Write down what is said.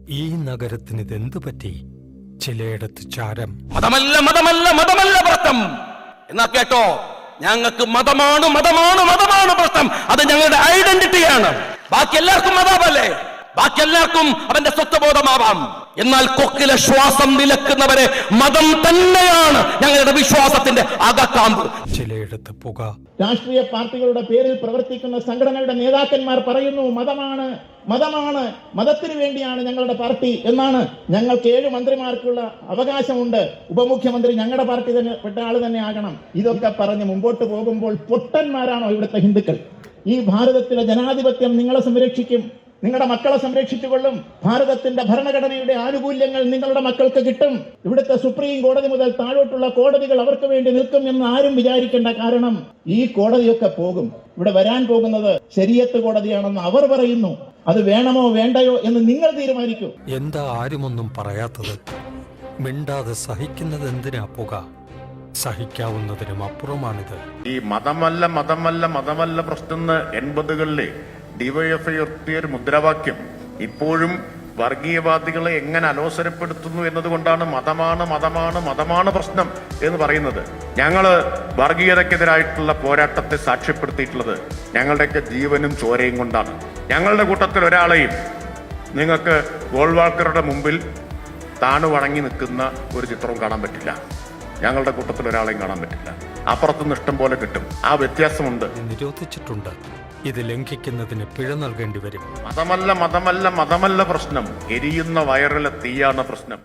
ഈ നഗരത്തിന് ഇതെന്തു പറ്റി? ചിലയിടത്ത് ചാരം. മതമല്ല മതമല്ല മതമല്ല പ്രശ്നം എന്നാ കേട്ടോ. ഞങ്ങൾക്ക് മതമാണ് മതമാണ് മതമാണ് പ്രശ്നം. അത് ഞങ്ങളുടെ ഐഡന്റിറ്റിയാണ്. ബാക്കി എല്ലാവർക്കും മതമല്ലേ, ബാക്കി എല്ലാവർക്കും അവന്റെ സ്വത്വബോധമാവാം. എന്നാൽ കൊക്കിലെ ശ്വാസം നിലക്കുന്നവരെ മതം തന്നെയാണ് ഞങ്ങളുടെ വിശ്വാസത്തിന്റെ അകക്കാമ്പ്. ചിലയിടത്ത് പുക. രാഷ്ട്രീയ പാർട്ടികളുടെ പേരിൽ പ്രവർത്തിക്കുന്ന സംഘടനകളുടെ നേതാക്കന്മാർ പറയുന്നു മതമാണ് മതമാണ്, മതത്തിന് വേണ്ടിയാണ് ഞങ്ങളുടെ പാർട്ടി എന്നാണ്. ഞങ്ങൾക്ക് 7 മന്ത്രിമാർക്കുള്ള അവകാശമുണ്ട്, ഉപമുഖ്യമന്ത്രി ഞങ്ങളുടെ പാർട്ടി തന്നെ പെട്ട ആള് തന്നെ ആകണം. ഇതൊക്കെ പറഞ്ഞ് മുമ്പോട്ട് പോകുമ്പോൾ പൊട്ടന്മാരാണോ ഇവിടുത്തെ ഹിന്ദുക്കൾ? ഈ ഭാരതത്തിലെ ജനാധിപത്യം നിങ്ങളെ സംരക്ഷിക്കും, നിങ്ങളുടെ മക്കളെ സംരക്ഷിച്ചുകൊള്ളും. ഭാരതത്തിന്റെ ഭരണഘടനയുടെ ആനുകൂല്യങ്ങൾ നിങ്ങളുടെ മക്കൾക്ക് കിട്ടും. ഇവിടുത്തെ സുപ്രീം കോടതി മുതൽ താഴോട്ടുള്ള കോടതികൾ അവർക്ക് വേണ്ടി നിൽക്കും എന്ന് ആരും വിചാരിക്കേണ്ട. കാരണം ഈ കോടതിയൊക്കെ പോകും. ഇവിടെ വരാൻ പോകുന്നത് ശരീഅത്ത് കോടതിയാണെന്ന് അവർ പറയുന്നു. അത് വേണമോ വേണ്ടയോ എന്ന് നിങ്ങൾ തീരുമാനിക്കൂ. എന്താ ആരുമൊന്നും പറയാത്തത്? മിണ്ടാതെ സഹിക്കുന്നത് എന്തിനാ പുക? സഹിക്കാവുന്നതിനും അപ്പുറമാണിത്. ഈ മതമല്ല മതമല്ല മതമല്ല പ്രശ്നം 80കളിലെ ഡിവൈഎഫ്ഐ ഉയർത്തിയ ഒരു മുദ്രാവാക്യം ഇപ്പോഴും വർഗീയവാദികളെ എങ്ങനെ അലോസരപ്പെടുത്തുന്നു എന്നതുകൊണ്ടാണ് മതമാണ് മതമാണ് മതമാണ് പ്രശ്നം എന്ന് പറയുന്നത്. ഞങ്ങൾ വർഗീയതയ്ക്കെതിരായിട്ടുള്ള പോരാട്ടത്തെ സാക്ഷ്യപ്പെടുത്തിയിട്ടുള്ളത് ഞങ്ങളുടെയൊക്കെ ജീവനും ചോരയും കൊണ്ടാണ്. ഞങ്ങളുടെ കൂട്ടത്തിൽ ഒരാളെയും നിങ്ങൾക്ക് ഗോൾവാൾക്കറുടെ മുമ്പിൽ താണു വണങ്ങി നിൽക്കുന്ന ഒരു ചിത്രവും കാണാൻ പറ്റില്ല. ഞങ്ങളുടെ കൂട്ടത്തിൽ ഒരാളെയും കാണാൻ പറ്റില്ല. അപ്പുറത്തുനിന്ന് ഇഷ്ടം പോലെ കിട്ടും. ആ വ്യത്യാസമുണ്ട്. നിരോധിച്ചിട്ടുണ്ട്. ഇത് ലംഘിക്കുന്നതിന് പിഴ നൽകേണ്ടി വരും. മതമല്ല മതമല്ല മതമല്ല പ്രശ്നം, എരിയുന്ന വയറിലെ തീയാണ് പ്രശ്നം.